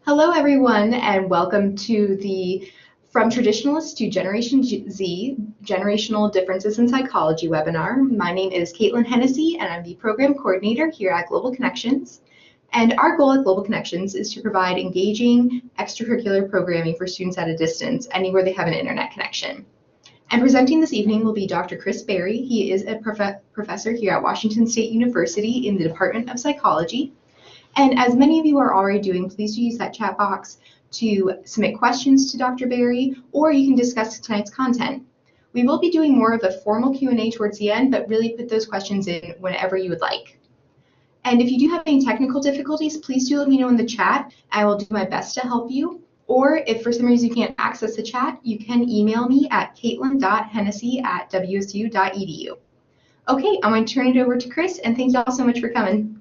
Hello, everyone, and welcome to the From Traditionalists to Generation Z, Generational Differences in Psychology webinar. My name is Caitlin Hennessy, and I'm the Program Coordinator here at Global Connections. And our goal at Global Connections is to provide engaging extracurricular programming for students at a distance, anywhere they have an internet connection. And presenting this evening will be Dr. Chris Berry. He is a professor here at Washington State University in the Department of Psychology. And as many of you are already doing, please do use that chat box to submit questions to Dr. Berry, or you can discuss tonight's content. We will be doing more of a formal Q&A towards the end, but really put those questions in whenever you would like. And if you do have any technical difficulties, please do let me know in the chat. I will do my best to help you. Or if for some reason you can't access the chat, you can email me at caitlin.hennessy@wsu.edu. Okay, I'm going to turn it over to Chris, and thank you all so much for coming.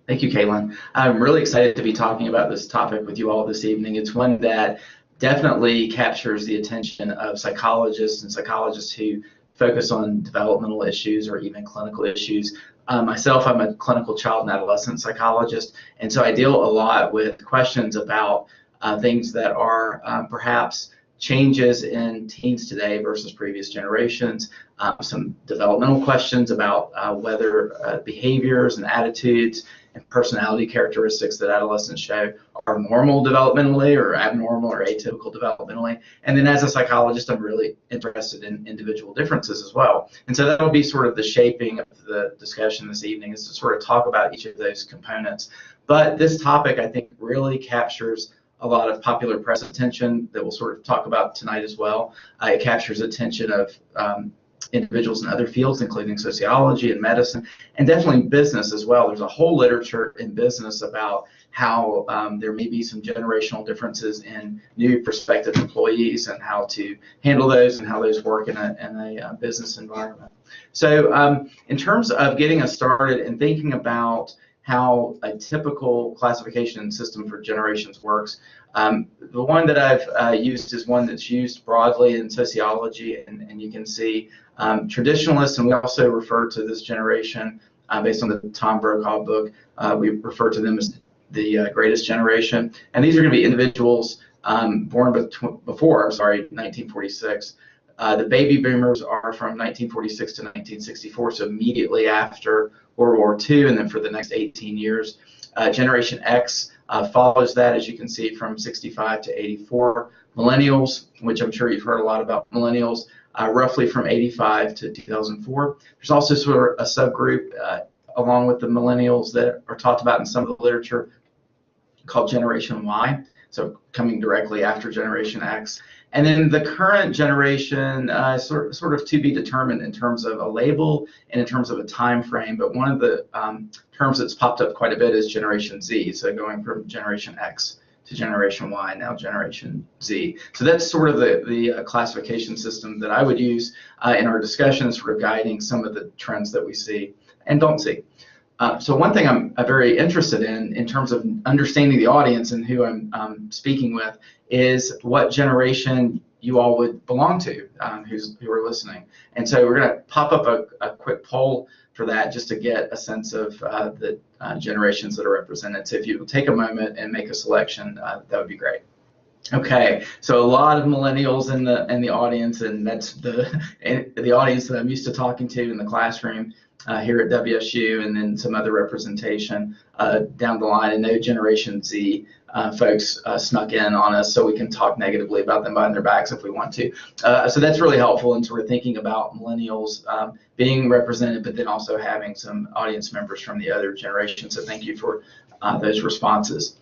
Thank you, Caitlin. I'm really excited to be talking about this topic with you all this evening. It's one that definitely captures the attention of psychologists and psychologists who focus on developmental issues or even clinical issues. Myself, I'm a clinical child and adolescent psychologist, and so I deal a lot with questions about things that are perhaps changes in teens today versus previous generations, some developmental questions about whether behaviors and attitudes and personality characteristics that adolescents show are normal developmentally or abnormal or atypical developmentally. And then as a psychologist, I'm really interested in individual differences as well. And so that'll be sort of the shaping of the discussion this evening, is to sort of talk about each of those components. But this topic, I think, really captures a lot of popular press attention that we'll sort of talk about tonight as well. It captures attention of individuals in other fields, including sociology and medicine, and definitely business as well. There's a whole literature in business about how there may be some generational differences in new prospective employees and how to handle those and how those work in a business environment. So in terms of getting us started and thinking about how a typical classification system for generations works, the one that I've used is one that's used broadly in sociology, and you can see traditionalists, and we also refer to this generation based on the Tom Brokaw book, we refer to them as the greatest generation, and these are going to be individuals born before 1946. The baby boomers are from 1946 to 1964, so immediately after World War II, and then for the next 18 years. Generation X follows that, as you can see, from 65 to 84. Millennials, which I'm sure you've heard a lot about millennials, roughly from 85 to 2004. There's also sort of a subgroup along with the millennials that are talked about in some of the literature called Generation Y, so coming directly after Generation X. And then the current generation, sort of to be determined in terms of a label and in terms of a time frame, but one of the terms that's popped up quite a bit is Generation Z, so going from Generation X to Generation Y, now Generation Z. So that's sort of the classification system that I would use in our discussion, sort of guiding some of the trends that we see and don't see. So one thing I'm very interested in terms of understanding the audience and who I'm speaking with, is what generation you all would belong to, who are listening. And so we're going to pop up a quick poll for that, just to get a sense of the generations that are represented. So if you will take a moment and make a selection, that would be great. Okay, so a lot of millennials in the audience, and that's the audience that I'm used to talking to in the classroom here at WSU, and then some other representation down the line, and no Generation Z folks snuck in on us, so we can talk negatively about them behind their backs if we want to. So that's really helpful in sort of thinking about millennials being represented, but then also having some audience members from the other generation. So thank you for those responses.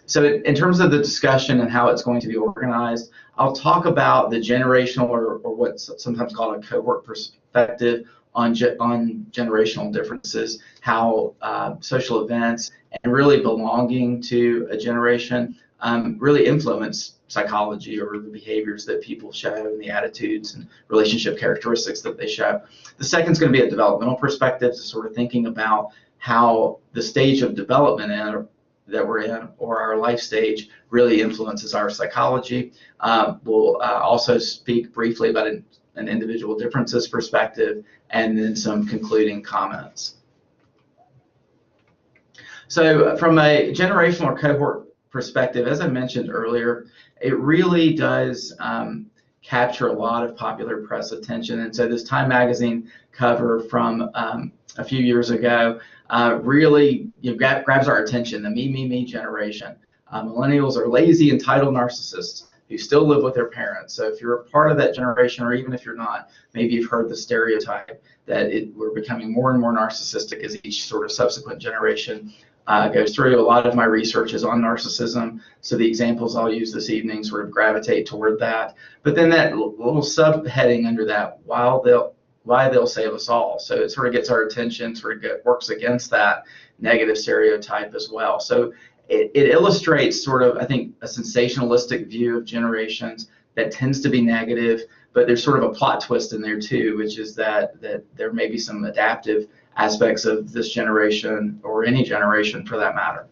So in terms of the discussion and how it's going to be organized, I'll talk about the generational or what's sometimes called a cohort perspective on generational differences, how social events and really belonging to a generation really influence psychology or the behaviors that people show and the attitudes and relationship characteristics that they show. The second is going to be a developmental perspective, so sort of thinking about how the stage of development that we're in, or our life stage, really influences our psychology. We'll also speak briefly about an individual differences perspective, and then some concluding comments. So from a generational or cohort perspective, as I mentioned earlier, it really does capture a lot of popular press attention. And so this Time magazine cover from a few years ago really grabs our attention, the me generation. Millennials are lazy, entitled narcissists who still live with their parents. So if you're a part of that generation, or even if you're not, maybe you've heard the stereotype that we're becoming more and more narcissistic as each sort of subsequent generation goes through. A lot of my research is on narcissism, so the examples I'll use this evening sort of gravitate toward that. But then that little subheading under that, why they'll save us all. So it sort of gets our attention, sort of works against that negative stereotype as well. So it illustrates sort of, I think, a sensationalistic view of generations that tends to be negative, but there's sort of a plot twist in there too, which is that there may be some adaptive aspects of this generation, or any generation for that matter.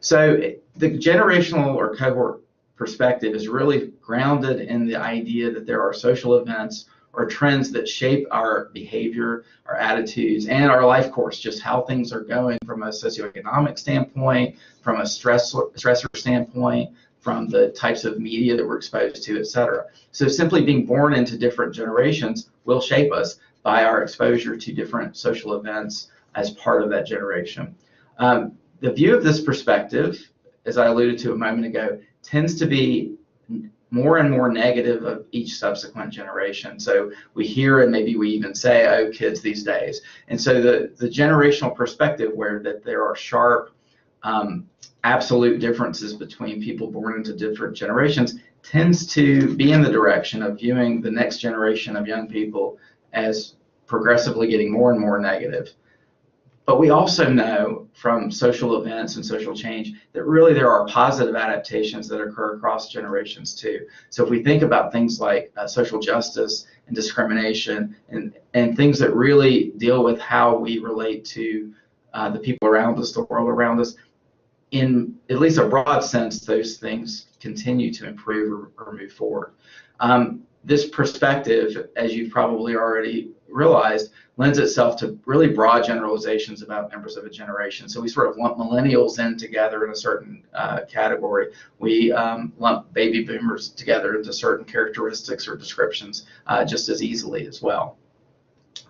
So the generational or cohort perspective is really grounded in the idea that there are social events or trends that shape our behavior, our attitudes, and our life course, just how things are going from a socioeconomic standpoint, from a stressor standpoint, from the types of media that we're exposed to, et cetera. So simply being born into different generations will shape us by our exposure to different social events as part of that generation. The view of this perspective, as I alluded to a moment ago, tends to be more and more negative of each subsequent generation. So we hear, and maybe we even say, oh, kids these days. And so the generational perspective, where that there are sharp absolute differences between people born into different generations, tends to be in the direction of viewing the next generation of young people as progressively getting more and more negative. But we also know from social events and social change that really there are positive adaptations that occur across generations too. So if we think about things like social justice and discrimination and things that really deal with how we relate to the people around us, the world around us, in at least a broad sense, those things continue to improve or move forward. This perspective, as you've probably already realized, lends itself to really broad generalizations about members of a generation. So we sort of lump millennials in together in a certain category. We lump baby boomers together into certain characteristics or descriptions just as easily as well.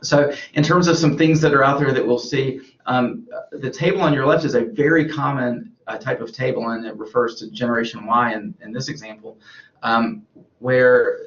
So in terms of some things that are out there that we'll see, the table on your left is a very common type of table, and it refers to Generation Y in this example, where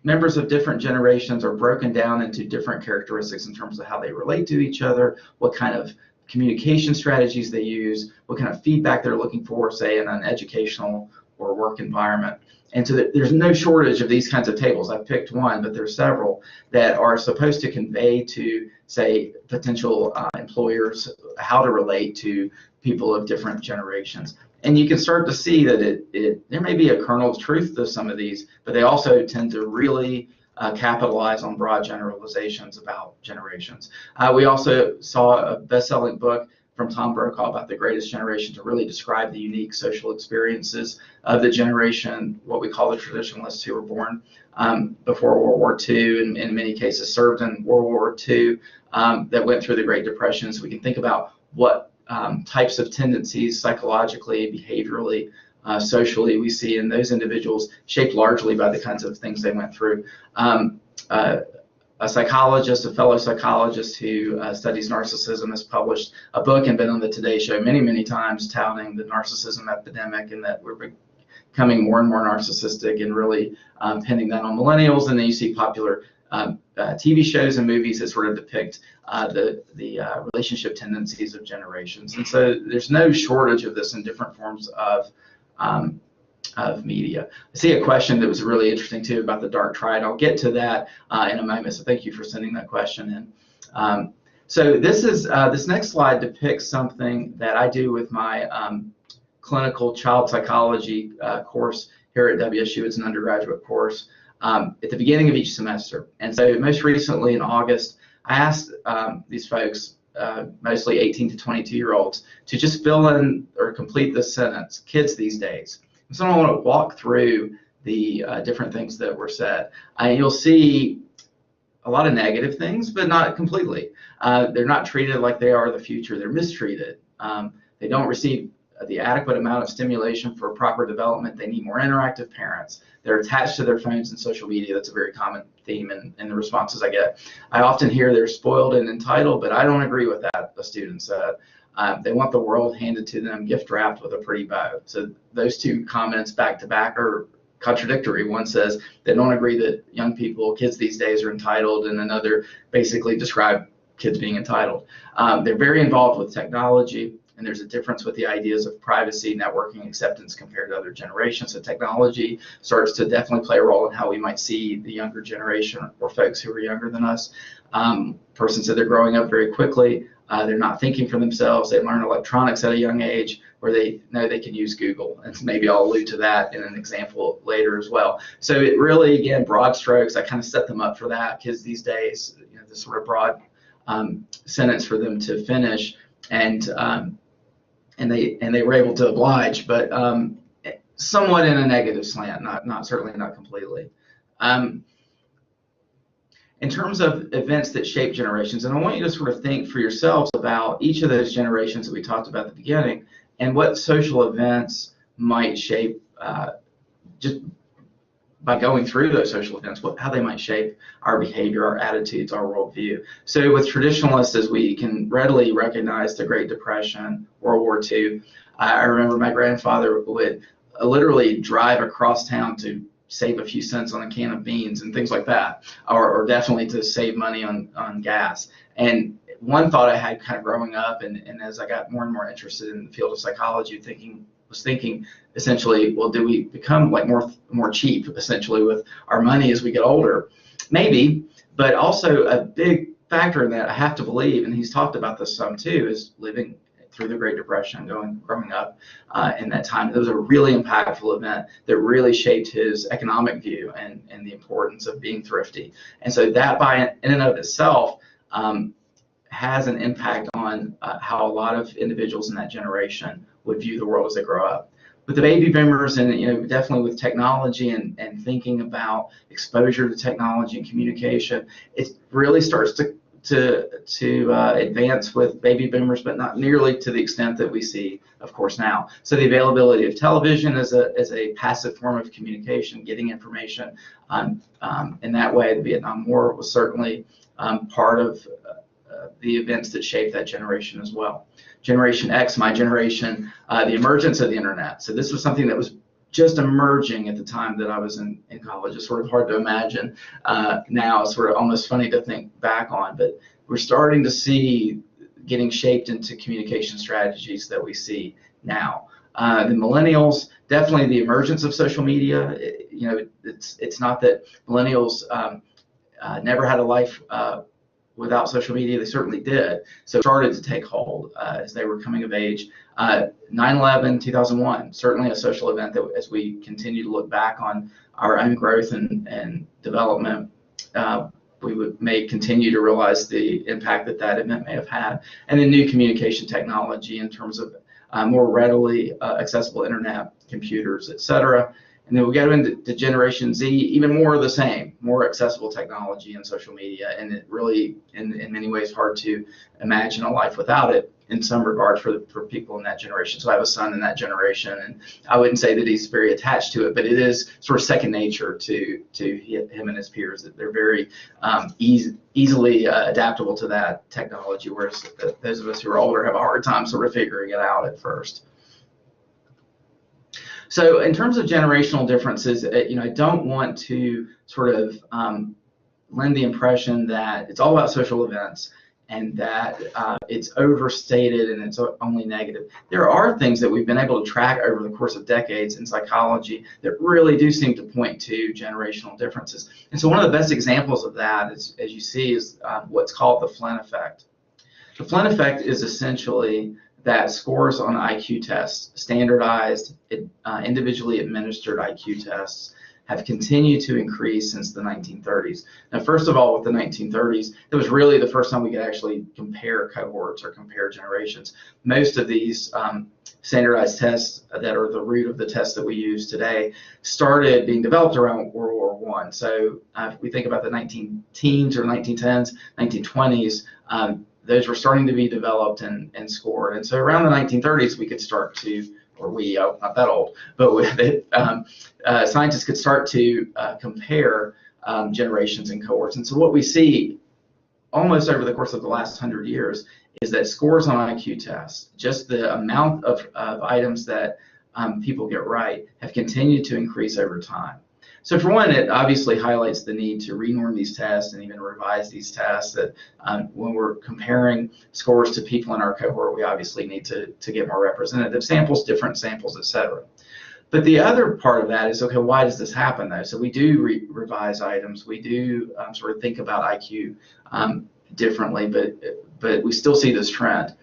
members of different generations are broken down into different characteristics in terms of how they relate to each other, what kind of communication strategies they use, what kind of feedback they're looking for, say, in an educational or work environment. And so there's no shortage of these kinds of tables. I've picked one, but there's several that are supposed to convey to, say, potential employers how to relate to people of different generations. And you can start to see that there may be a kernel of truth to some of these, but they also tend to really capitalize on broad generalizations about generations. We also saw a best-selling book from Tom Brokaw about the greatest generation to really describe the unique social experiences of the generation, what we call the traditionalists, who were born before World War II, and in many cases served in World War II, that went through the Great Depression. So we can think about what types of tendencies psychologically, behaviorally, socially we see in those individuals, shaped largely by the kinds of things they went through. A psychologist, a fellow psychologist who studies narcissism, has published a book and been on the Today Show many, many times touting the narcissism epidemic, and that we're becoming more and more narcissistic, and really pinning that on millennials. And then you see popular TV shows and movies that sort of depict the relationship tendencies of generations. And so there's no shortage of this in different forms of media. I see a question that was really interesting too about the dark triad. I'll get to that in a moment, so thank you for sending that question in. So this next slide depicts something that I do with my clinical child psychology course here at WSU. It's an undergraduate course at the beginning of each semester. And so most recently in August, I asked these folks, mostly 18 to 22-year-olds, to just fill in or complete this sentence, kids these days. So I want to walk through the different things that were said. You'll see a lot of negative things, but not completely. They're not treated like they are the future. They're mistreated. They don't receive the adequate amount of stimulation for proper development. They need more interactive parents. They're attached to their phones and social media. That's a very common theme in the responses I get. I often hear they're spoiled and entitled, but I don't agree with that, the student said. They want the world handed to them, gift wrapped with a pretty bow. So those two comments back to back are contradictory. One says they don't agree that young people, kids these days, are entitled, and another basically describe kids being entitled. They're very involved with technology, and there's a difference with the ideas of privacy, networking, acceptance compared to other generations. So technology starts to definitely play a role in how we might see the younger generation or folks who are younger than us. Person said they're growing up very quickly. They're not thinking for themselves. They learn electronics at a young age where they know they can use Google. And maybe I'll allude to that in an example later as well. So it really, again, broad strokes. I kind of set them up for that. Kids these days, this sort of broad sentence for them to finish, and they were able to oblige, but somewhat in a negative slant, not certainly not completely. In terms of events that shape generations, and I want you to sort of think for yourselves about each of those generations that we talked about at the beginning, and what social events might shape, just by going through those social events, how they might shape our behavior, our attitudes, our worldview. So with traditionalists, as we can readily recognize, the Great Depression, World War II, I remember my grandfather would literally drive across town to save a few cents on a can of beans and things like that, or definitely to save money on gas. And one thought I had kind of growing up, and as I got more and more interested in the field of psychology, was thinking essentially, well, do we become like more cheap essentially with our money as we get older? Maybe, but also a big factor in that, I have to believe, and he's talked about this some too, is living through the Great Depression, growing up in that time. It was a really impactful event that really shaped his economic view and the importance of being thrifty. And so that in and of itself has an impact on how a lot of individuals in that generation would view the world as they grow up. With the baby boomers, and definitely with technology and thinking about exposure to technology and communication, it really starts to advance with baby boomers, but not nearly to the extent that we see, of course, now. So the availability of television as a passive form of communication, getting information in that way, the Vietnam War was certainly part of the events that shaped that generation as well. Generation X, my generation, the emergence of the internet. So this was something that was just emerging at the time that I was in college. It's sort of hard to imagine now. It's sort of almost funny to think back on, but we're starting to see getting shaped into communication strategies that we see now. The millennials, definitely the emergence of social media. It's not that millennials never had a life without social media. They certainly did. So it started to take hold as they were coming of age. 9/11, 2001, certainly a social event that as we continue to look back on our own growth and development, we may continue to realize the impact that event may have had. And then new communication technology in terms of more readily accessible internet, computers, etc. And then we go into Generation Z, even more of the same, more accessible technology and social media, and it really, in many ways, hard to imagine a life without it in some regards for people in that generation. So I have a son in that generation, and I wouldn't say that he's very attached to it, but it is sort of second nature to him and his peers, that they're very easily adaptable to that technology, whereas those of us who are older have a hard time sort of figuring it out at first. So in terms of generational differences, I don't want to sort of lend the impression that it's all about social events and that it's overstated and it's only negative. There are things that we've been able to track over the course of decades in psychology that really do seem to point to generational differences. And so one of the best examples of that, as you see, is what's called the Flynn Effect. The Flynn Effect is essentially that scores on IQ tests, standardized, individually administered IQ tests, have continued to increase since the 1930s. Now, first of all, with the 1930s, it was really the first time we could actually compare cohorts or compare generations. Most of these standardized tests that are the root of the tests that we use today started being developed around World War I. So if we think about the 1910s or 1910s, 1920s, those were starting to be developed and scored. And so around the 1930s, we could start to, or not that old, but scientists could start to compare generations and cohorts. And so what we see almost over the course of the last 100 years is that scores on IQ tests, just the amount of items that people get right, have continued to increase over time. So for one, it obviously highlights the need to renorm these tests and even revise these tests. That when we're comparing scores to people in our cohort, we obviously need to get more representative samples, different samples, et cetera. But the other part of that is, okay, why does this happen though? So we do revise items, we do sort of think about IQ differently, but we still see this trend.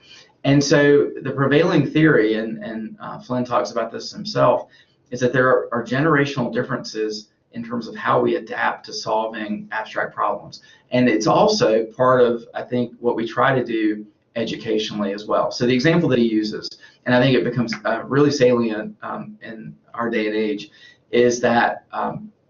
And so the prevailing theory, and Flynn talks about this himself, is that there are generational differences in terms of how we adapt to solving abstract problems. And it's also part of, I think, what we try to do educationally as well. So the example that he uses, and I think it becomes really salient in our day and age, is that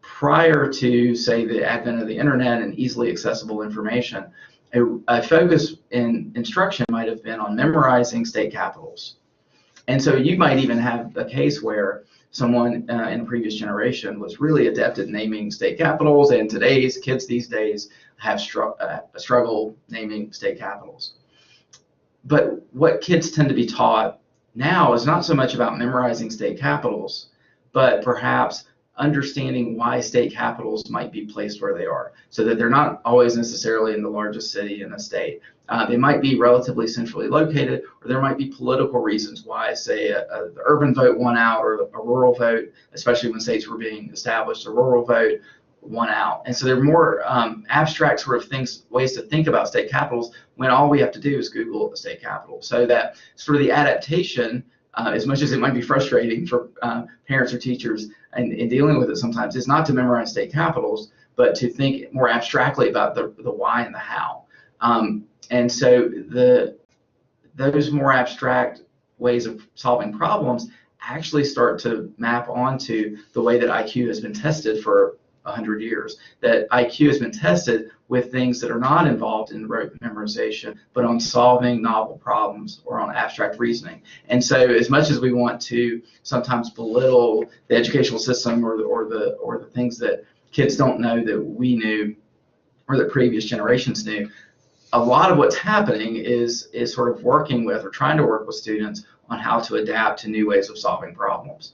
prior to, say, the advent of the internet and easily accessible information, a focus in instruction might have been on memorizing state capitals. And so you might even have a case where someone in a previous generation was really adept at naming state capitals, and today's kids these days have struggle naming state capitals. But what kids tend to be taught now is not so much about memorizing state capitals, but perhaps understanding why state capitals might be placed where they are, so that they're not always necessarily in the largest city in the state. They might be relatively centrally located, or there might be political reasons why, say, the urban vote won out, or a rural vote, especially when states were being established, a rural vote won out. And so there are more abstract sort of ways to think about state capitals when all we have to do is Google a state capital. So that sort of the adaptation, as much as it might be frustrating for parents or teachers in dealing with it sometimes, is not to memorize state capitals, but to think more abstractly about the why and the how. And so those more abstract ways of solving problems actually start to map onto the way that IQ has been tested for 100 years. That IQ has been tested with things that are not involved in rote memorization, but on solving novel problems or on abstract reasoning. And so as much as we want to sometimes belittle the educational system or the things that kids don't know that we knew or that previous generations knew, a lot of what's happening is sort of working with, or trying to work with, students on how to adapt to new ways of solving problems.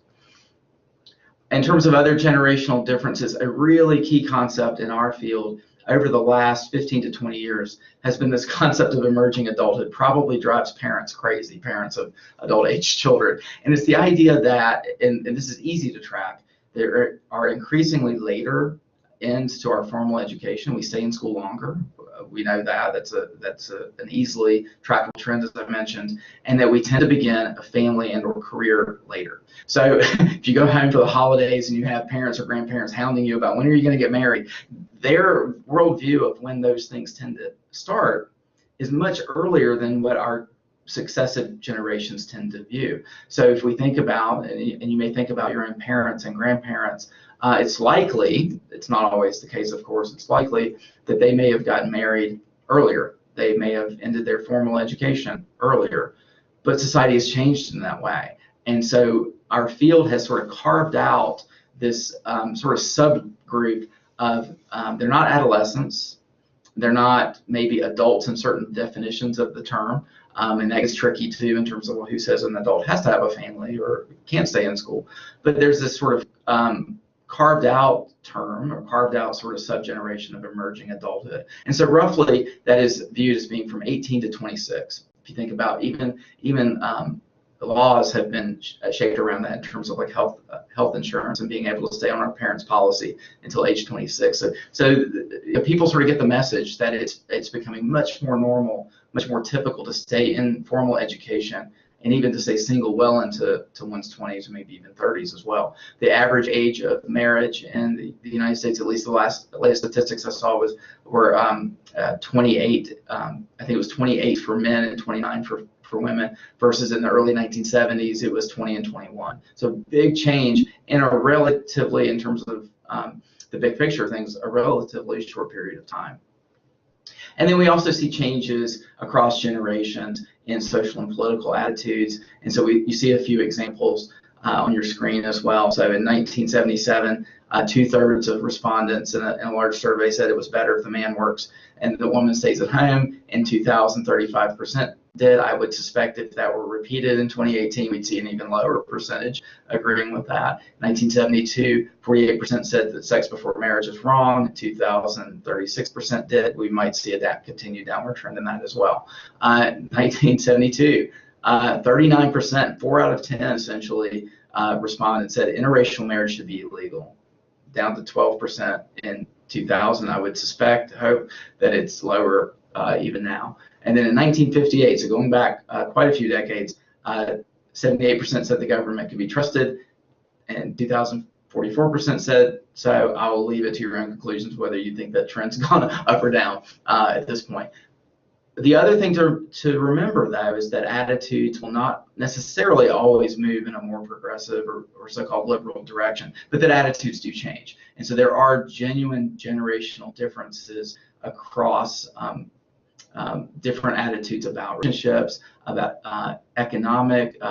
In terms of other generational differences, a really key concept in our field over the last 15 to 20 years has been this concept of emerging adulthood. Probably drives parents crazy, parents of adult-age children. And it's the idea that, and this is easy to track, there are increasingly later ends to our formal education. We stay in school longer. We know that. That's an easily trackable trend, as I've mentioned, and that we tend to begin a family and or career later. So if you go home for the holidays and you have parents or grandparents hounding you about when are you going to get married, their worldview of when those things tend to start is much earlier than what our successive generations tend to view. So if we think about, and you may think about your own parents and grandparents, it's likely, it's not always the case, of course, it's likely that they may have gotten married earlier. They may have ended their formal education earlier, but society has changed in that way. And so our field has sort of carved out this sort of subgroup of, they're not adolescents, they're not maybe adults in certain definitions of the term, and that gets tricky too in terms of, well, who says an adult has to have a family or can't stay in school. But there's this sort of carved out term, or carved out sort of subgeneration of emerging adulthood. And so roughly that is viewed as being from 18 to 26. If you think about even the laws have been shaped around that in terms of like health insurance and being able to stay on our parents' policy until age 26. So people sort of get the message that it's becoming much more normal, much more typical to stay in formal education and even to stay single well into one's 20s or maybe even 30s as well. The average age of marriage in the United States, at least the latest statistics I saw, were 28. I think it was 28 for men and 29 for women, versus in the early 1970s it was 20 and 21. So big change in a relatively, in terms of the big picture of things, a relatively short period of time. And then we also see changes across generations in social and political attitudes. And so you see a few examples on your screen as well. So in 1977, 2/3 of respondents in a large survey said it was better if the man works and the woman stays at home. In 2000, 35% did. I would suspect if that were repeated in 2018, we'd see an even lower percentage agreeing with that. 1972, 48% said that sex before marriage is wrong. 2000, 36% did. We might see a continued downward trend in that as well. 1972, 39%, 4 out of 10 essentially, respondents said interracial marriage should be illegal, down to 12% in 2000. I would hope that it's lower even now. And then in 1958, so going back quite a few decades, 78% said the government can be trusted, and 2000, 44% said so. I will leave it to your own conclusions whether you think that trend's gone up or down at this point. The other thing to remember, though, is that attitudes will not necessarily always move in a more progressive or so-called liberal direction, but that attitudes do change. And so there are genuine generational differences across different attitudes about relationships, about economic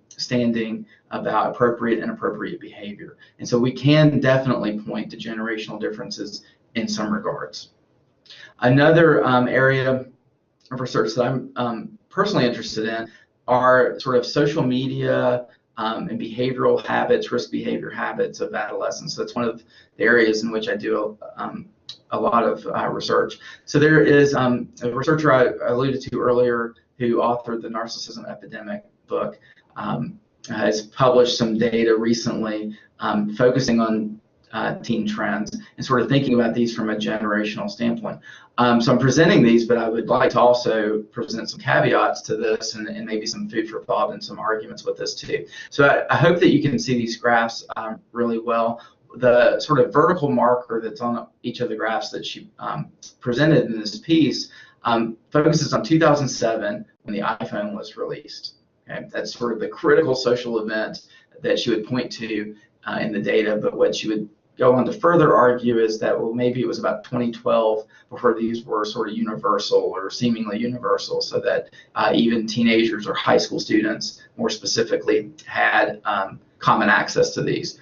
standing, about appropriate and inappropriate behavior. And so we can definitely point to generational differences in some regards. Another area of research that I'm personally interested in are sort of social media and behavioral habits, risk behavior habits of adolescents. So that's one of the areas in which I do a lot of research. So there is a researcher I alluded to earlier who authored the Narcissism Epidemic book, has published some data recently focusing on teen trends and sort of thinking about these from a generational standpoint. So I'm presenting these, but I would like to also present some caveats to this and maybe some food for thought and some arguments with this too. So I hope that you can see these graphs really well. The sort of vertical marker that's on each of the graphs that she presented in this piece focuses on 2007 when the iPhone was released. Okay? That's sort of the critical social event that she would point to in the data, but what she would go on to further argue is that, well, maybe it was about 2012 before these were sort of universal or seemingly universal, so that even teenagers or high school students, more specifically, had common access to these.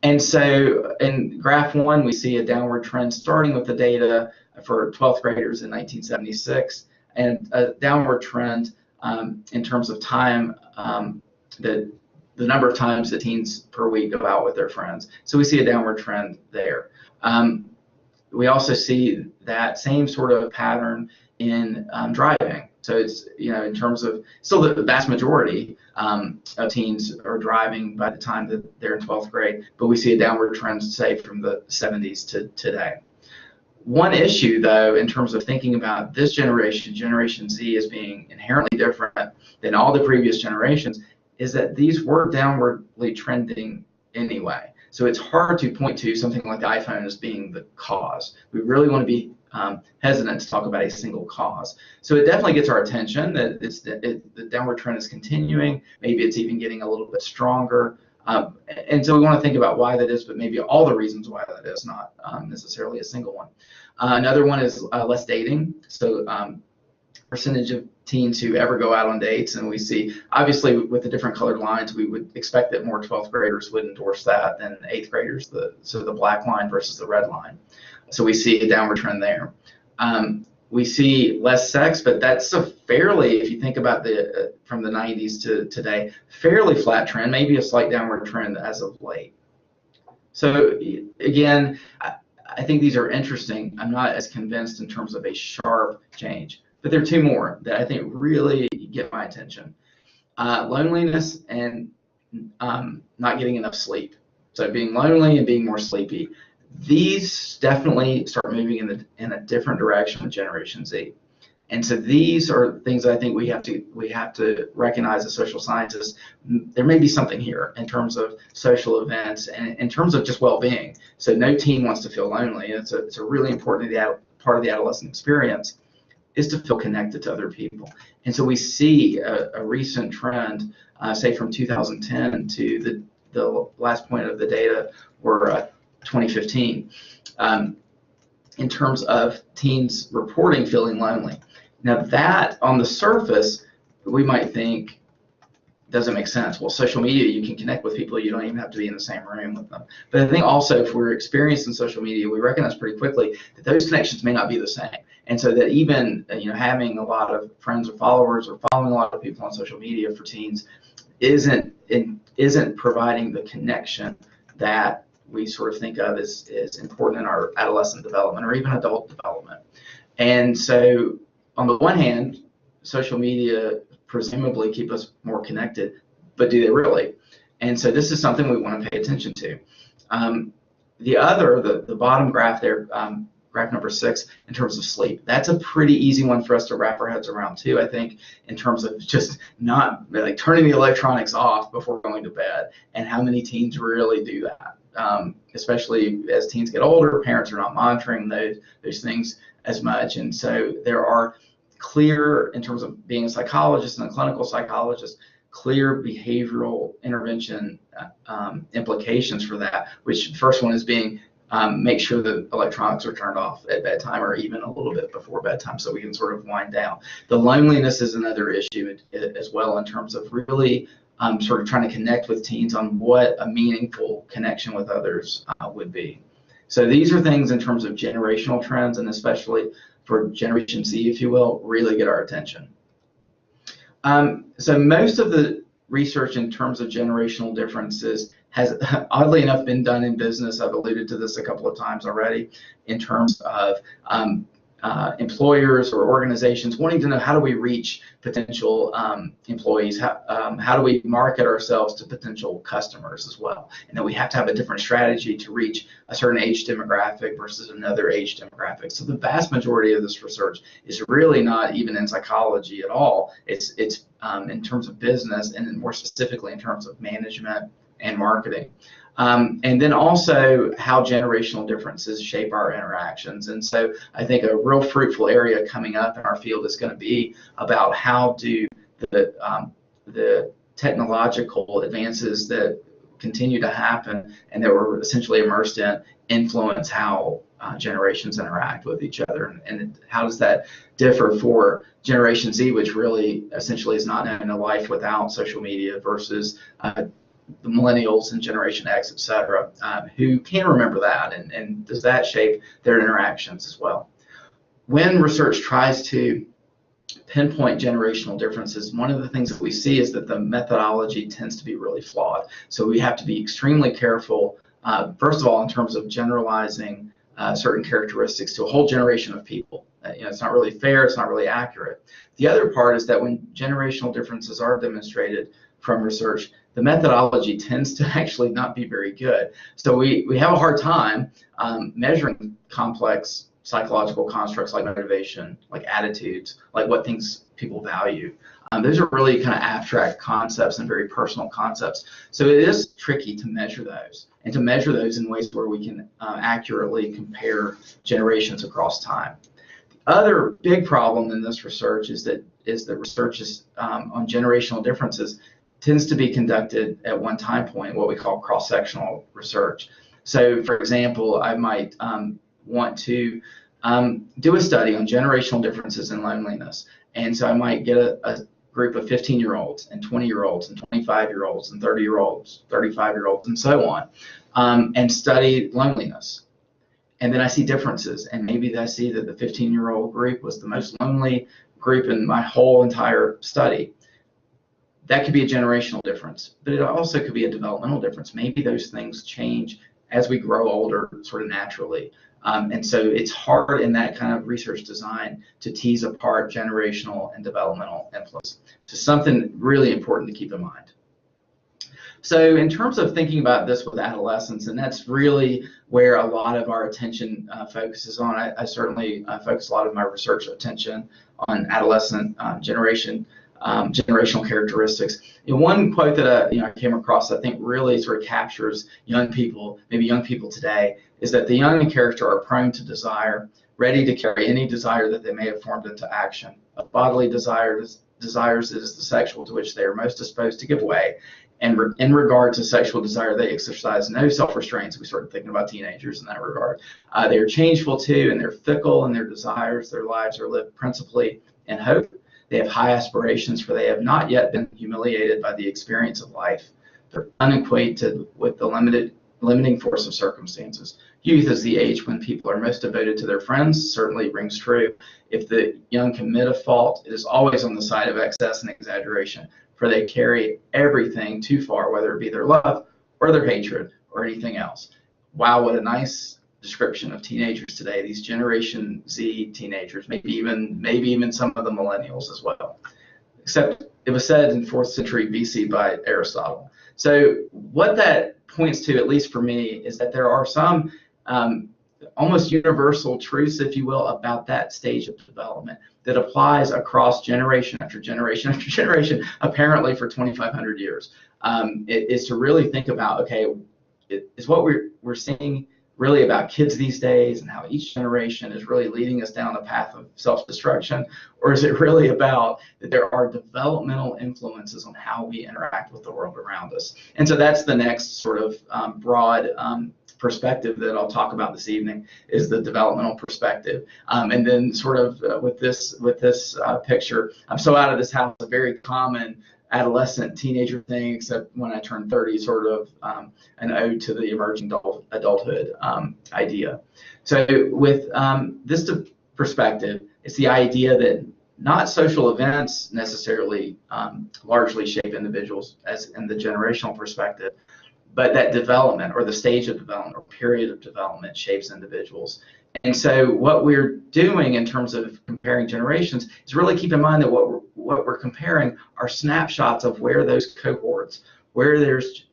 And so in graph 1, we see a downward trend starting with the data for 12th graders in 1976, and a downward trend in terms of time, the number of times that teens per week go out with their friends. So we see a downward trend there. We also see that same sort of pattern in driving. So it's, in terms of, still the vast majority of teens are driving by the time that they're in 12th grade, but we see a downward trend, say, from the 70s to today. One issue, though, in terms of thinking about this generation, Generation Z, as being inherently different than all the previous generations, is that these were downwardly trending anyway. So it's hard to point to something like the iPhone as being the cause. We really want to be hesitant to talk about a single cause. So it definitely gets our attention that the downward trend is continuing. Maybe it's even getting a little bit stronger. And so we want to think about why that is, but maybe all the reasons why that is, not necessarily a single one. Another one is less dating. So percentage of teens who ever go out on dates, and we see, obviously, with the different colored lines, we would expect that more 12th graders would endorse that than 8th graders, so the black line versus the red line. So we see a downward trend there. We see less sex, but that's a fairly, if you think about from the 90s to today, fairly flat trend, maybe a slight downward trend as of late. So again, I think these are interesting. I'm not as convinced in terms of a sharp change. But there are two more that I think really get my attention. Loneliness and not getting enough sleep. So being lonely and being more sleepy. These definitely start moving in a different direction with Generation Z. And so these are things that I think we have to recognize as social scientists. There may be something here in terms of social events and in terms of just well-being. So no teen wants to feel lonely. It's a really important part of the adolescent experience is to feel connected to other people. And so we see a recent trend, say from 2010 to the last point of the data were 2015, in terms of teens reporting feeling lonely. Now that on the surface, we might think doesn't make sense. Well, social media, you can connect with people, you don't even have to be in the same room with them. But I think also if we're experienced in social media, we recognize pretty quickly that those connections may not be the same. And so that even having a lot of friends or followers or following a lot of people on social media for teens isn't providing the connection that we sort of think of as important in our adolescent development or even adult development. And so on the one hand, social media presumably keep us more connected, but do they really? And so this is something we want to pay attention to. The bottom graph there, graph number 6, in terms of sleep, that's a pretty easy one for us to wrap our heads around too, I think, in terms of just not like turning the electronics off before going to bed, and how many teens really do that. Especially as teens get older, parents are not monitoring those things as much. And so there are clear, in terms of being a psychologist and a clinical psychologist, clear behavioral intervention implications for that, which the first one is being make sure that electronics are turned off at bedtime or even a little bit before bedtime so we can sort of wind down. The loneliness is another issue as well, in terms of really sort of trying to connect with teens on what a meaningful connection with others would be. So these are things in terms of generational trends, and especially for Generation Z, if you will, really get our attention. So most of the research in terms of generational differences has, oddly enough, been done in business. I've alluded to this a couple of times already, in terms of employers or organizations wanting to know, how do we reach potential employees? How do we market ourselves to potential customers as well? And then we have to have a different strategy to reach a certain age demographic versus another age demographic. So the vast majority of this research is really not even in psychology at all. It's in terms of business, and more specifically in terms of management and marketing. And then also how generational differences shape our interactions. And so I think a real fruitful area coming up in our field is going to be about how do the technological advances that continue to happen and that we're essentially immersed in influence how generations interact with each other, and how does that differ for Generation Z, which really essentially is not knowing a life without social media, versus the millennials and Generation X, et cetera, who can remember that, and does that shape their interactions as well? When research tries to pinpoint generational differences, one of the things that we see is that the methodology tends to be really flawed. So we have to be extremely careful, first of all, in terms of generalizing certain characteristics to a whole generation of people. It's not really fair, it's not really accurate. The other part is that when generational differences are demonstrated from research, the methodology tends to actually not be very good. So we have a hard time measuring complex psychological constructs like motivation, like attitudes, like what things people value. Those are really kind of abstract concepts and very personal concepts. So it is tricky to measure those, and to measure those in ways where we can accurately compare generations across time. The other big problem in this research is that research on generational differences tends to be conducted at one time point, what we call cross-sectional research. So, for example, I might want to do a study on generational differences in loneliness. And so I might get a group of 15-year-olds and 20-year-olds and 25-year-olds and 30-year-olds, 35-year-olds, and so on, and study loneliness. And then I see differences, and maybe I see that the 15-year-old group was the most lonely group in my whole entire study. That could be a generational difference, but it also could be a developmental difference. Maybe those things change as we grow older, sort of naturally. And so it's hard in that kind of research design to tease apart generational and developmental influence. So something really important to keep in mind. So in terms of thinking about this with adolescence, and that's really where a lot of our attention focuses on. I certainly focus a lot of my research attention on adolescent generational characteristics. One quote that I came across, I think really sort of captures young people, maybe young people today, is that the young in character are prone to desire, ready to carry any desire that they may have formed into action. Of bodily desires is the sexual to which they are most disposed to give way. And in regard to sexual desire, they exercise no self-restraints. We started thinking about teenagers in that regard. They are changeful too, and they're fickle in their desires. Their lives are lived principally in hope. They have high aspirations, for they have not yet been humiliated by the experience of life. They're unacquainted with the limiting force of circumstances. Youth is the age when people are most devoted to their friends, certainly rings true. If the young commit a fault, it is always on the side of excess and exaggeration, for they carry everything too far, whether it be their love or their hatred or anything else. Wow, what a nice description of teenagers today, these Generation Z teenagers, maybe even some of the millennials as well. Except it was said in 4th century BC by Aristotle. So what that points to, at least for me, is that there are some almost universal truths, if you will, about that stage of development that applies across generation after generation after generation, apparently for 2,500 years. It is to really think about, okay, is what we're seeing really about kids these days and how each generation is really leading us down a path of self-destruction, or is it really about that there are developmental influences on how we interact with the world around us? And so that's the next sort of broad perspective that I'll talk about this evening, is the developmental perspective. And then sort of with this picture, I'm so out of this house, a very common adolescent teenager thing, except when I turned 30, sort of an ode to the emerging adulthood idea. So with this perspective, it's the idea that not social events necessarily largely shape individuals, as in the generational perspective, but that development, or the stage of development, or period of development, shapes individuals. And so what we're doing in terms of comparing generations is really keep in mind that what we're comparing are snapshots of where those cohorts, where those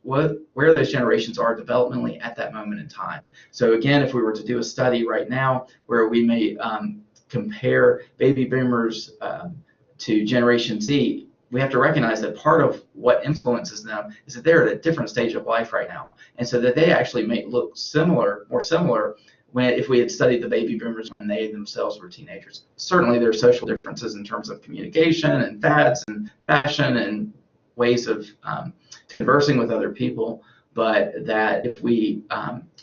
generations are developmentally at that moment in time. So again, if we were to do a study right now where we may compare baby boomers to Generation Z, we have to recognize that part of what influences them is that they're at a different stage of life right now. And so that they actually may look more similar if we had studied the baby boomers when they themselves were teenagers. Certainly there are social differences in terms of communication and fads and fashion and ways of conversing with other people, but that if we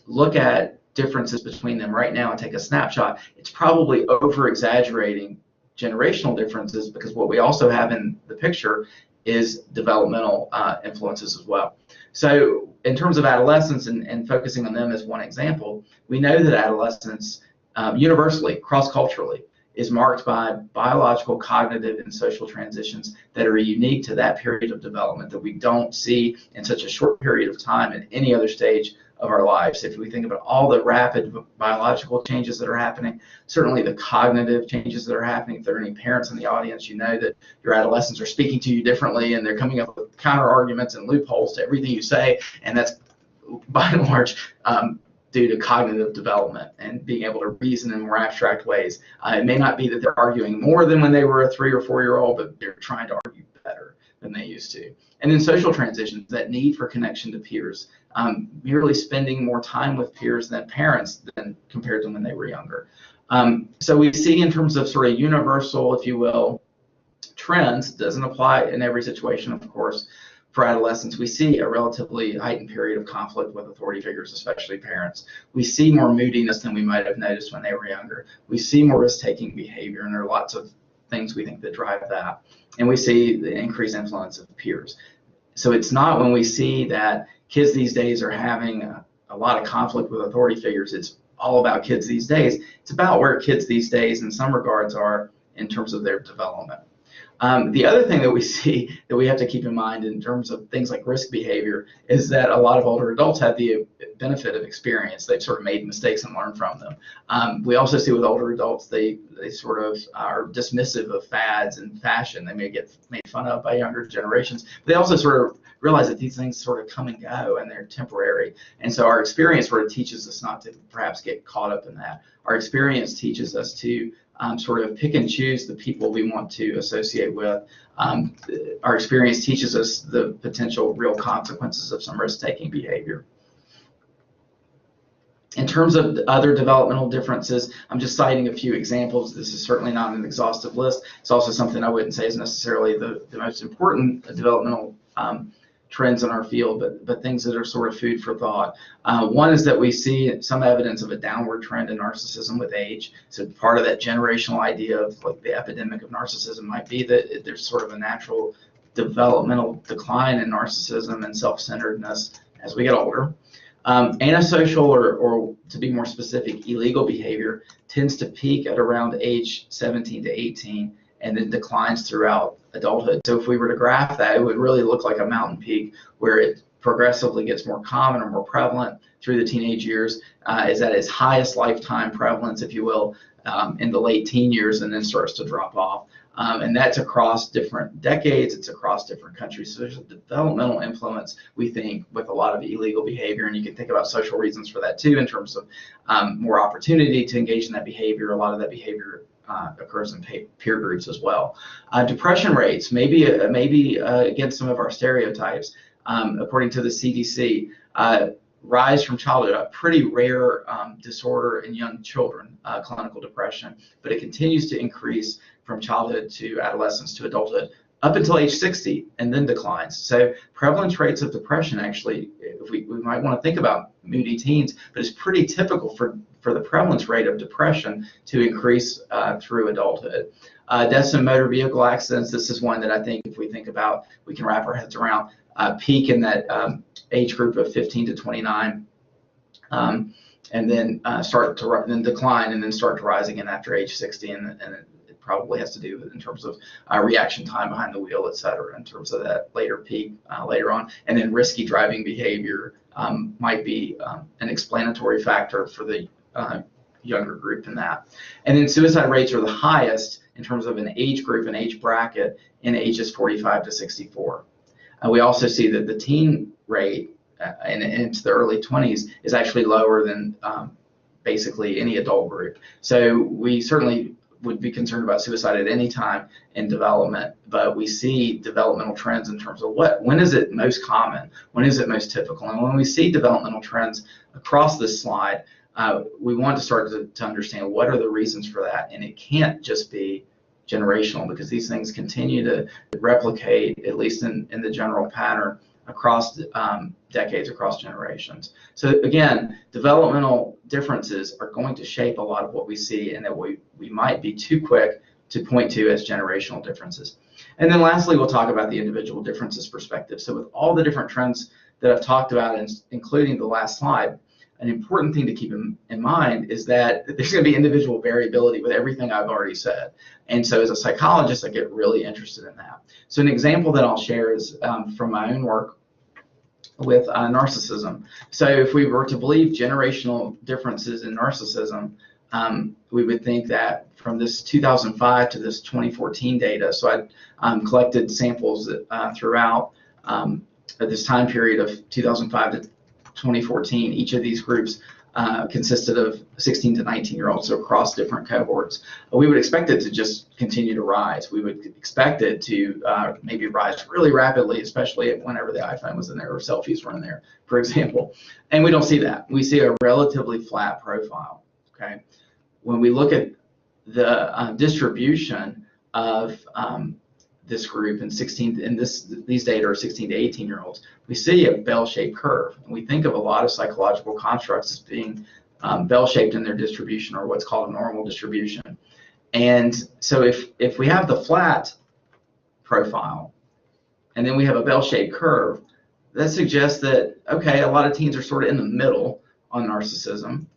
look at differences between them right now and take a snapshot, it's probably over-exaggerating generational differences, because what we also have in the picture is developmental influences as well. So in terms of adolescence and focusing on them as one example, we know that adolescence universally, cross-culturally, is marked by biological, cognitive, and social transitions that are unique to that period of development that we don't see in such a short period of time at any other stage of our lives. If we think about all the rapid biological changes that are happening, certainly the cognitive changes that are happening. If there are any parents in the audience, you know that your adolescents are speaking to you differently, and they're coming up with counter arguments and loopholes to everything you say, and that's by and large due to cognitive development and being able to reason in more abstract ways. It may not be that they're arguing more than when they were a 3 or 4 year old, but they're trying to argue better than they used to. And then social transitions, that need for connection to peers, merely spending more time with peers than parents than compared to when they were younger. So we see in terms of sort of universal, if you will, trends, doesn't apply in every situation, of course. For adolescents, we see a relatively heightened period of conflict with authority figures, especially parents. We see more moodiness than we might have noticed when they were younger. We see more risk-taking behavior, and there are lots of things we think that drive that. And we see the increased influence of peers. So it's not when we see that kids these days are having a lot of conflict with authority figures, it's all about kids these days. It's about where kids these days in some regards are in terms of their development. The other thing that we see that we have to keep in mind in terms of things like risk behavior is that a lot of older adults have the benefit of experience. They've sort of made mistakes and learned from them. We also see with older adults, they sort of are dismissive of fads and fashion. They may get made fun of by younger generations, but they also sort of realize that these things sort of come and go and they're temporary. And so our experience sort of teaches us not to perhaps get caught up in that. Our experience teaches us to sort of pick and choose the people we want to associate with. Our experience teaches us the potential real consequences of some risk-taking behavior. In terms of other developmental differences, I'm just citing a few examples. This is certainly not an exhaustive list. It's also something I wouldn't say is necessarily the most important developmental trends in our field, but things that are sort of food for thought. One is that we see some evidence of a downward trend in narcissism with age. So part of that generational idea of like the epidemic of narcissism might be that there's sort of a natural developmental decline in narcissism and self-centeredness as we get older. Antisocial, or to be more specific, illegal behavior tends to peak at around age 17 to 18 and then declines throughout adulthood. So if we were to graph that, it would really look like a mountain peak where it progressively gets more common or more prevalent through the teenage years, is at its highest lifetime prevalence, if you will, in the late teen years, and then starts to drop off. And that's across different decades, it's across different countries. So there's a developmental influence, we think, with a lot of illegal behavior, and you can think about social reasons for that too, in terms of more opportunity to engage in that behavior. A lot of that behavior occurs in peer groups as well. Depression rates, maybe against some of our stereotypes, according to the CDC, rise from childhood, a pretty rare disorder in young children, clinical depression, but it continues to increase from childhood to adolescence to adulthood up until age 60 and then declines. So prevalence rates of depression, actually, if we might want to think about moody teens, but it's pretty typical for the prevalence rate of depression to increase through adulthood. Deaths in motor vehicle accidents, this is one that I think if we think about, we can wrap our heads around. Peak in that age group of 15 to 29, and then start to then decline and then start to rise again after age 60, and it probably has to do with in terms of reaction time behind the wheel, et cetera, in terms of that later peak later on. And then risky driving behavior might be an explanatory factor for the younger group in that. And then suicide rates are the highest in terms of an age group and age bracket in ages 45 to 64. We also see that the teen rate into the early 20s is actually lower than basically any adult group. So we certainly would be concerned about suicide at any time in development, but we see developmental trends in terms of when is it most common, when is it most typical. And when we see developmental trends across this slide, we want to start to understand what are the reasons for that. And it can't just be generational, because these things continue to replicate, at least in the general pattern, across decades, across generations. So again, developmental differences are going to shape a lot of what we see, and that we might be too quick to point to as generational differences. And then lastly, we'll talk about the individual differences perspective. So with all the different trends that I've talked about, including the last slide, an important thing to keep in mind is that there's going to be individual variability with everything I've already said. And so as a psychologist, I get really interested in that. So an example that I'll share is from my own work with narcissism. So if we were to believe generational differences in narcissism, we would think that from this 2005 to this 2014 data, so I collected samples throughout this time period of 2005 to 2014, each of these groups consisted of 16 to 19-year-olds, so across different cohorts. We would expect it to just continue to rise. We would expect it to maybe rise really rapidly, especially whenever the iPhone was in there or selfies were in there, for example. And we don't see that. We see a relatively flat profile. Okay. When we look at the distribution of this group and these data are 16 to 18-year-olds, we see a bell-shaped curve. And we think of a lot of psychological constructs as being bell-shaped in their distribution, or what's called a normal distribution. And so if we have the flat profile and then we have a bell-shaped curve, that suggests that, okay, a lot of teens are sort of in the middle on narcissism.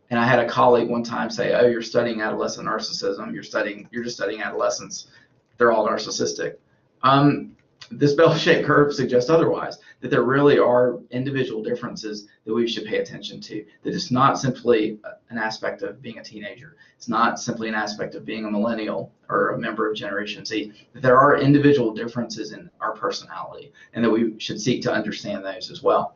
And I had a colleague one time say, oh, you're studying adolescent narcissism, you're just studying adolescents. they're all narcissistic. This bell-shaped curve suggests otherwise, that there really are individual differences that we should pay attention to, that it's not simply an aspect of being a teenager. It's not simply an aspect of being a millennial or a member of Generation Z, that there are individual differences in our personality, and that we should seek to understand those as well.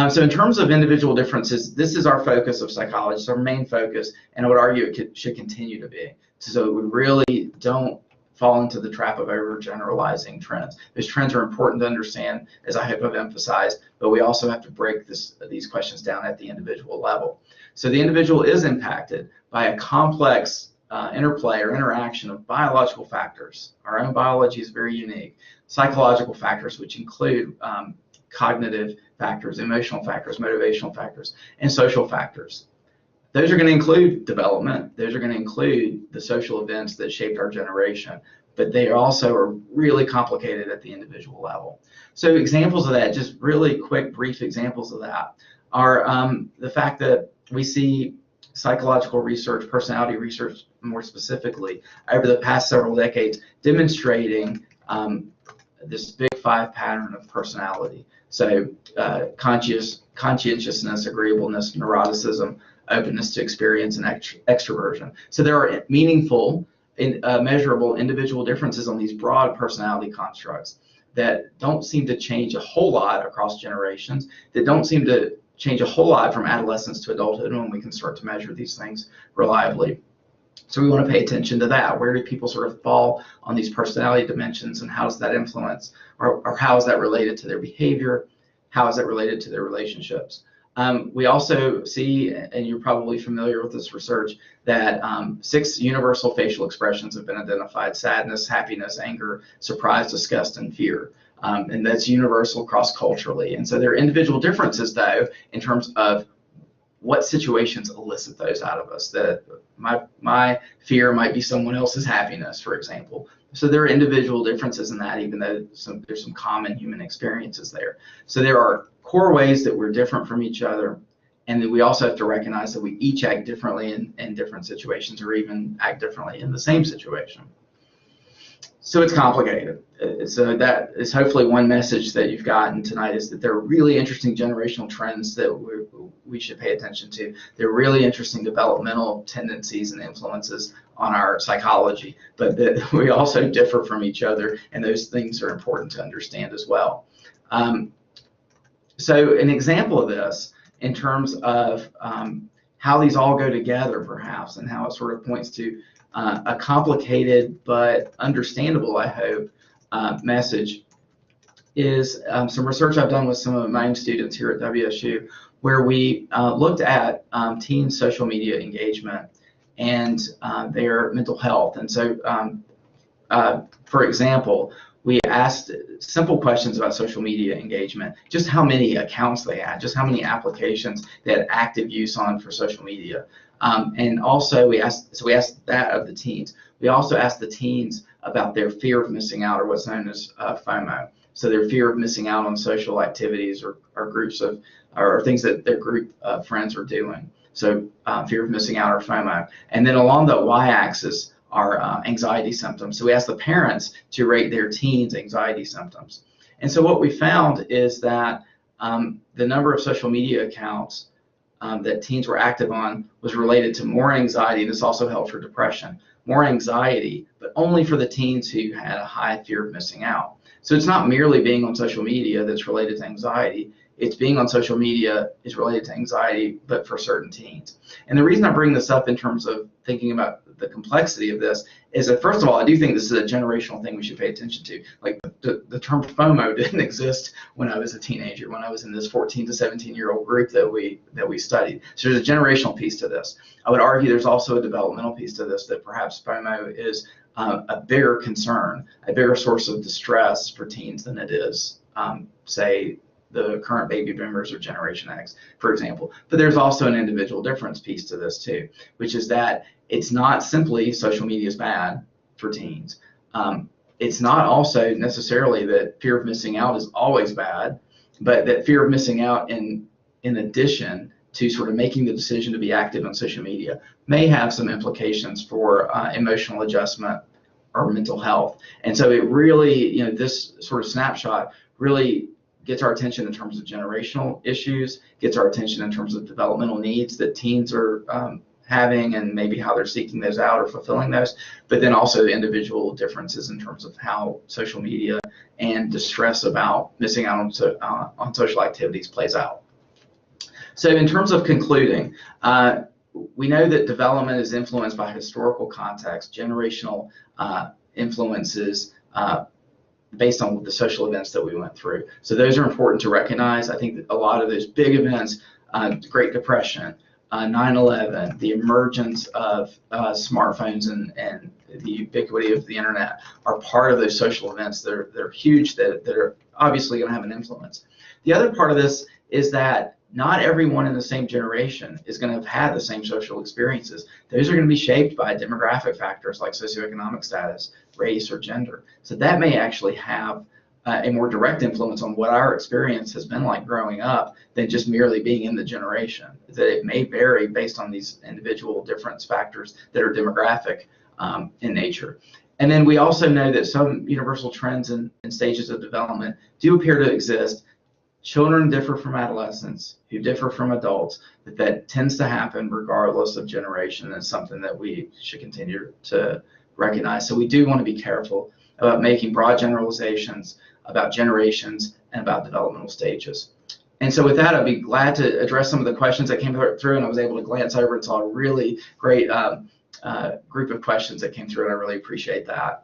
So in terms of individual differences, this is our focus of psychology, it's our main focus, and I would argue it should continue to be. So we really don't fall into the trap of overgeneralizing trends. Those trends are important to understand, as I hope I've emphasized, but we also have to break these questions down at the individual level. So the individual is impacted by a complex interplay or interaction of biological factors. Our own biology is very unique. Psychological factors, which include cognitive factors, emotional factors, motivational factors, and social factors. Those are going to include development. Those are going to include the social events that shaped our generation, but they also are really complicated at the individual level. So examples of that, just really quick, brief examples of that, are the fact that we see psychological research, personality research more specifically, over the past several decades demonstrating this big 5 pattern of personality. So conscientiousness, agreeableness, neuroticism, openness to experience, and extroversion. So there are meaningful, measurable individual differences on these broad personality constructs that don't seem to change a whole lot across generations, that don't seem to change a whole lot from adolescence to adulthood when we can start to measure these things reliably. So we want to pay attention to that. Where do people sort of fall on these personality dimensions, and how does that influence, or how is that related to their behavior? How is that related to their relationships? We also see, and you're probably familiar with this research, that 6 universal facial expressions have been identified: sadness, happiness, anger, surprise, disgust, and fear. And that's universal cross-culturally. And so there are individual differences, though, in terms of what situations elicit those out of us. That my fear might be someone else's happiness, for example. So there are individual differences in that, even though there's some common human experiences there. So there are core ways that we're different from each other, and then we also have to recognize that we each act differently in different situations, or even act differently in the same situation. So it's complicated. So that is hopefully one message that you've gotten tonight, is that there are really interesting generational trends that we should pay attention to. There are really interesting developmental tendencies and influences on our psychology, but that we also differ from each other, and those things are important to understand as well. So an example of this, in terms of how these all go together, perhaps, and how it sort of points to a complicated but understandable, I hope, message, is some research I've done with some of my own students here at WSU, where we looked at teen social media engagement and their mental health. And so, for example, we asked simple questions about social media engagement: just how many accounts they had, just how many applications they had active use on for social media. And also we asked that of the teens. We also asked the teens about their fear of missing out, or what's known as FOMO. So their fear of missing out on social activities or groups of, or things that their group of friends are doing. So fear of missing out, or FOMO. And then along the y-axis are anxiety symptoms. So we asked the parents to rate their teens' anxiety symptoms. And so what we found is that the number of social media accounts that teens were active on was related to more anxiety. This also held for depression. More anxiety, but only for the teens who had a high fear of missing out. So it's not merely being on social media that's related to anxiety. It's being on social media is related to anxiety, but for certain teens. And the reason I bring this up in terms of thinking about the complexity of this is that, first of all, I do think this is a generational thing we should pay attention to. Like the term FOMO didn't exist when I was a teenager, when I was in this 14 to 17-year-old group that we studied. So there's a generational piece to this. I would argue there's also a developmental piece to this, that perhaps FOMO is a bigger concern, a bigger source of distress for teens than it is, say, the current baby boomers or Generation X, for example. But there's also an individual difference piece to this too, which is that it's not simply social media is bad for teens. It's not also necessarily that fear of missing out is always bad, but that fear of missing out in addition to sort of making the decision to be active on social media may have some implications for emotional adjustment our mental health. And so it really, this sort of snapshot really gets our attention in terms of generational issues, gets our attention in terms of developmental needs that teens are having and maybe how they're seeking those out or fulfilling those, but then also the individual differences in terms of how social media and distress about missing out on social activities plays out. So in terms of concluding, we know that development is influenced by historical context, generational influences based on the social events that we went through. So those are important to recognize. I think that a lot of those big events, the Great Depression, 9/11, the emergence of smartphones and the ubiquity of the internet are part of those social events. They're huge, that are obviously going to have an influence. The other part of this is that not everyone in the same generation is going to have had the same social experiences. Those are going to be shaped by demographic factors like socioeconomic status, race, or gender. So that may actually have a more direct influence on what our experience has been like growing up than just merely being in the generation. That it may vary based on these individual difference factors that are demographic in nature. And then we also know that some universal trends and stages of development do appear to exist. Children differ from adolescents, who differ from adults, that tends to happen regardless of generation, and something that we should continue to recognize. So we do want to be careful about making broad generalizations about generations and about developmental stages. And so with that, I'd be glad to address some of the questions that came through, and I was able to glance over and saw a really great group of questions that came through, and I really appreciate that.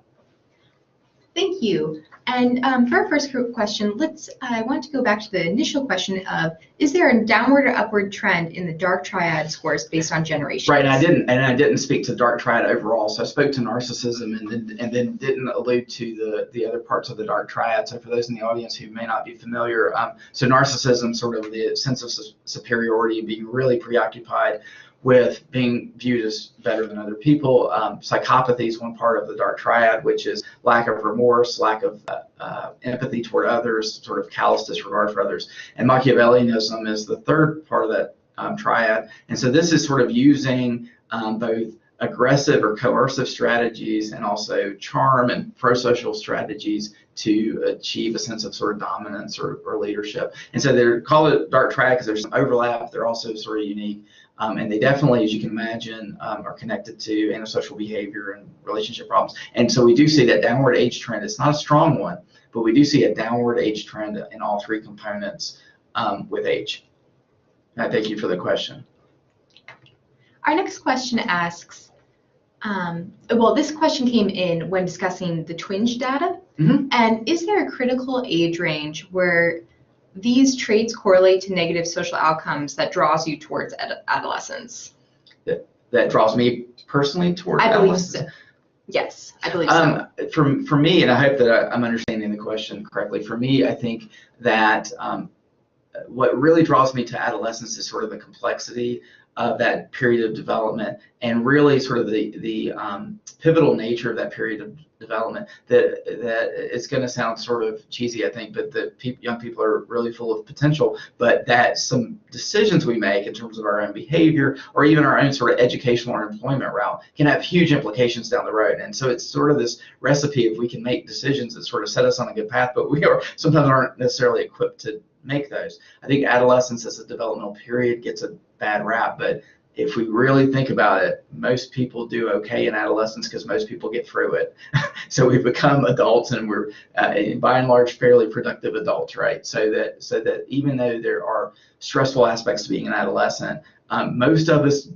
Thank you. And for our first question, I want to go back to the initial question of, is there a downward or upward trend in the dark triad scores based on generations? Right, and I didn't speak to dark triad overall, so I spoke to narcissism and then didn't allude to the other parts of the dark triad. So for those in the audience who may not be familiar, so narcissism, sort of the sense of superiority, being really preoccupied with being viewed as better than other people. Psychopathy is one part of the dark triad, which is lack of remorse, lack of empathy toward others, sort of callous disregard for others. And Machiavellianism is the third part of that triad. And so this is sort of using both aggressive or coercive strategies and also charm and pro-social strategies to achieve a sense of sort of dominance or leadership. And so they're called it dark triad because there's some overlap. They're also sort of unique. And they definitely, as you can imagine, are connected to antisocial behavior and relationship problems. And so we do see that downward age trend. It's not a strong one, but we do see a downward age trend in all three components with age. And I thank you for the question. Our next question asks, well, this question came in when discussing the twinge data. Mm-hmm. And is there a critical age range where these traits correlate to negative social outcomes that draws you towards adolescence? That draws me personally toward adolescence? I believe so. Yes, I believe so. For me, and I hope that I'm understanding the question correctly, for me, I think that what really draws me to adolescence is sort of the complexity of that period of development, and really sort of the pivotal nature of that period of development. That it's going to sound sort of cheesy, I think, but that young people are really full of potential, but that some decisions we make in terms of our own behavior or even our own sort of educational or employment route can have huge implications down the road. And so it's sort of this recipe if we can make decisions that sort of set us on a good path, but we are sometimes aren't necessarily equipped to make those. I think adolescence as a developmental period gets a bad rap, but if we really think about it, most people do okay in adolescence because most people get through it. So we become adults, and we're by and large fairly productive adults, right? So that even though there are stressful aspects to being an adolescent, most of us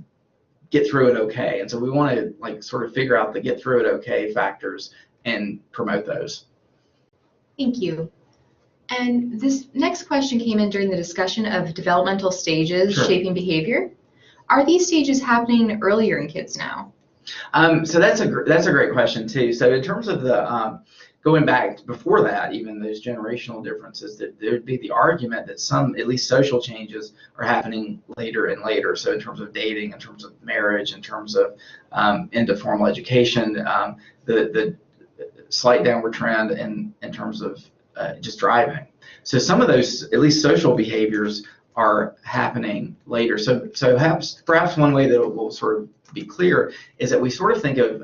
get through it okay. And so we want to sort of figure out the get through it okay factors and promote those. Thank you. And this next question came in during the discussion of developmental stages shaping behavior. Are these stages happening earlier in kids now? So that's a great question too. So in terms of the going back before that, even those generational differences, that there would be the argument that some, at least social changes, are happening later and later. So in terms of dating, in terms of marriage, in terms of into formal education, the slight downward trend in terms of just driving. So some of those, at least social behaviors, are happening later. So perhaps one way that it will sort of be clear is that we sort of think of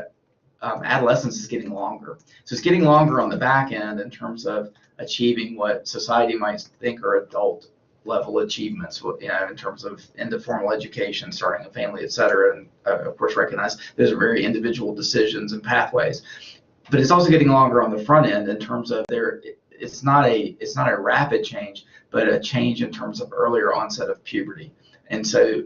adolescence is getting longer. So it's getting longer on the back end in terms of achieving what society might think are adult level achievements, in terms of end of formal education, starting a family, et cetera, and of course recognize those are very individual decisions and pathways. But it's also getting longer on the front end in terms of it's not a rapid change, but a change in terms of earlier onset of puberty. And so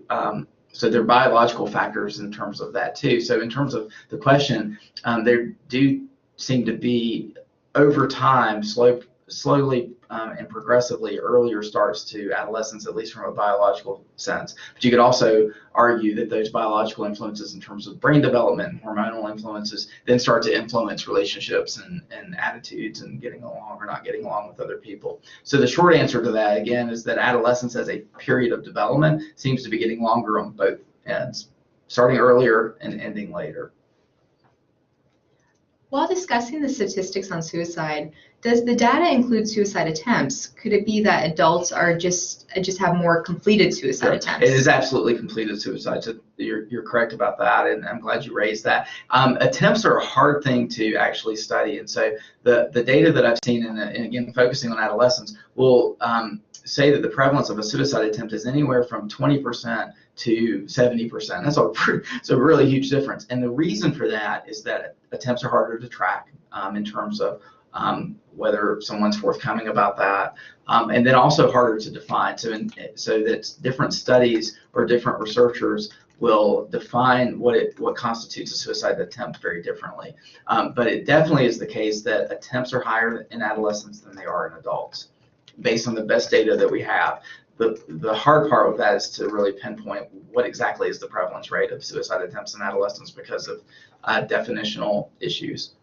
there are biological factors in terms of that too. So in terms of the question, there do seem to be over time slowly and progressively earlier starts to adolescence, at least from a biological sense. But you could also argue that those biological influences in terms of brain development and hormonal influences then start to influence relationships and attitudes and getting along or not getting along with other people. So the short answer to that, again, is that adolescence as a period of development seems to be getting longer on both ends, starting earlier and ending later. While discussing the statistics on suicide, does the data include suicide attempts? Could it be that adults are just have more completed suicide attempts? It is absolutely completed suicide. So you're correct about that, and I'm glad you raised that. Attempts are a hard thing to actually study, and so the data that I've seen, and again focusing on adolescents, will say that the prevalence of a suicide attempt is anywhere from 20% to 70%. That's a really huge difference. And the reason for that is that attempts are harder to track in terms of whether someone's forthcoming about that, and then also harder to define. So that different studies or different researchers will define what constitutes a suicide attempt very differently. But it definitely is the case that attempts are higher in adolescents than they are in adults, based on the best data that we have. The hard part with that is to really pinpoint what exactly is the prevalence rate of suicide attempts in adolescents because of definitional issues.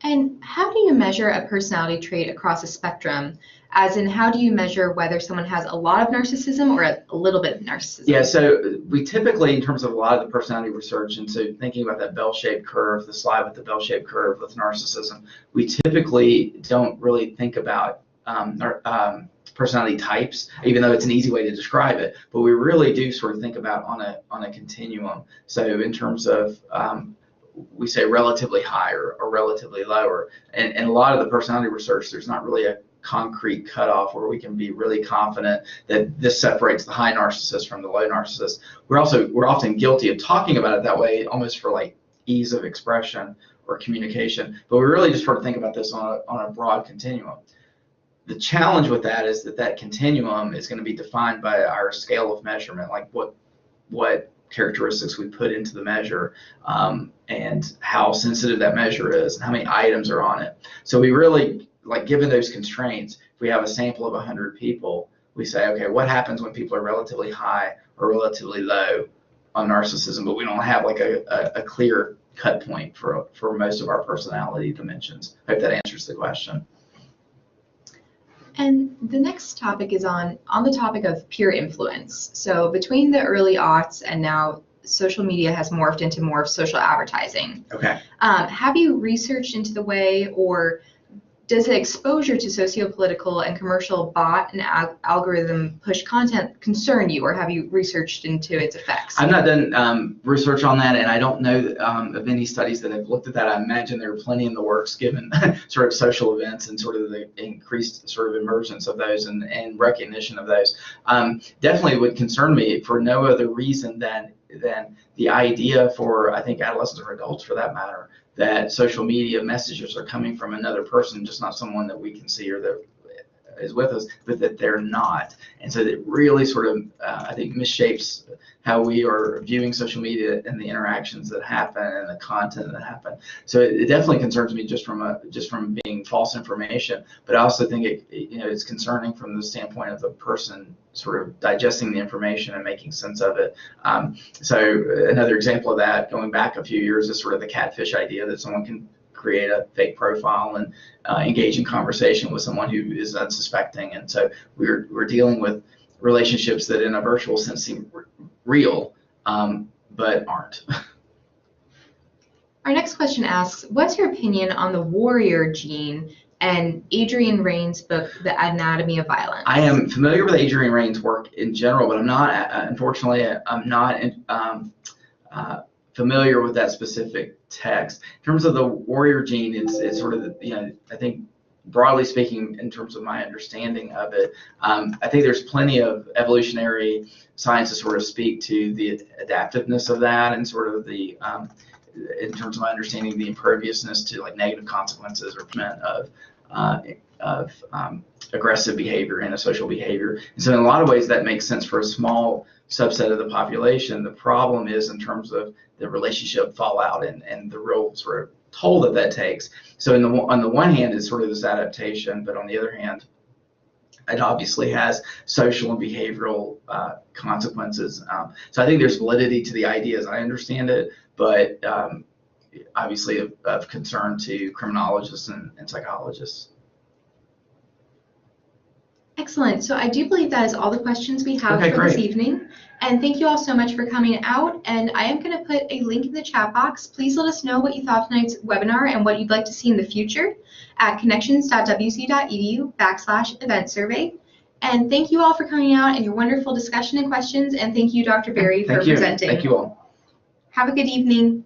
And how do you measure a personality trait across a spectrum? As in, how do you measure whether someone has a lot of narcissism or a little bit of narcissism? Yeah, so we typically, in terms of a lot of the personality research, and so thinking about that bell-shaped curve, the slide with the bell-shaped curve with narcissism, we typically don't really think about personality types, even though it's an easy way to describe it, but we really do sort of think about on a continuum. So in terms of we say relatively higher or relatively lower, and a lot of the personality research, there's not really a concrete cutoff where we can be really confident that this separates the high narcissist from the low narcissist. We're often guilty of talking about it that way, almost for like ease of expression or communication, but we really just sort of think about this on a broad continuum. The challenge with that is that continuum is going to be defined by our scale of measurement, like what characteristics we put into the measure, and how sensitive that measure is and how many items are on it. So we really, like, given those constraints, if we have a sample of 100 people, we say, okay, what happens when people are relatively high or relatively low on narcissism, but we don't have like a clear cut point for most of our personality dimensions. I hope that answers the question. And the next topic is on the topic of peer influence. So between the early aughts and now, social media has morphed into more of social advertising. Okay. Have you researched into the way, or does the exposure to socio-political and commercial bot and algorithm push content concern you, or have you researched into its effects? I've not done research on that, and I don't know of any studies that have looked at that. I imagine there are plenty in the works given sort of social events and sort of the increased sort of emergence of those and recognition of those. Definitely would concern me for no other reason than the idea for, I think, adolescents or adults for that matter, that social media messages are coming from another person, just not someone that we can see or that is with us, but that they're not. And so that really sort of, I think, misshapes how we are viewing social media and the interactions that happen and the content that happen. So it definitely concerns me just from being false information, but I also think it's concerning from the standpoint of the person sort of digesting the information and making sense of it. So another example of that, going back a few years, is sort of the catfish idea that someone can create a fake profile and engage in conversation with someone who is unsuspecting. And so we're dealing with relationships that in a virtual sense seem real, but aren't. Our next question asks, what's your opinion on the warrior gene and Adrian Rain's book, The Anatomy of Violence? I am familiar with Adrian Rain's work in general, but I'm not, unfortunately, I'm not familiar with that specific text. In terms of the warrior gene, it's sort of, I think broadly speaking, in terms of my understanding of it, I think there's plenty of evolutionary science to sort of speak to the adaptiveness of that, and sort of the, in terms of my understanding, the imperviousness to like negative consequences or prevent of aggressive behavior, antisocial behavior. And so in a lot of ways that makes sense for a small subset of the population. The problem is in terms of the relationship fallout and the real sort of toll that takes. So on the one hand, it's sort of this adaptation, but on the other hand, it obviously has social and behavioral consequences. So I think there's validity to the idea as I understand it, but obviously of concern to criminologists and psychologists. Excellent. So I do believe that is all the questions we have for great. this evening. And thank you all so much for coming out. And I am going to put a link in the chat box. Please let us know what you thought of tonight's webinar and what you'd like to see in the future at connections.wc.edu/event survey. And thank you all for coming out and your wonderful discussion and questions. And thank you, Dr. Berry, for presenting. Thank you all. Have a good evening.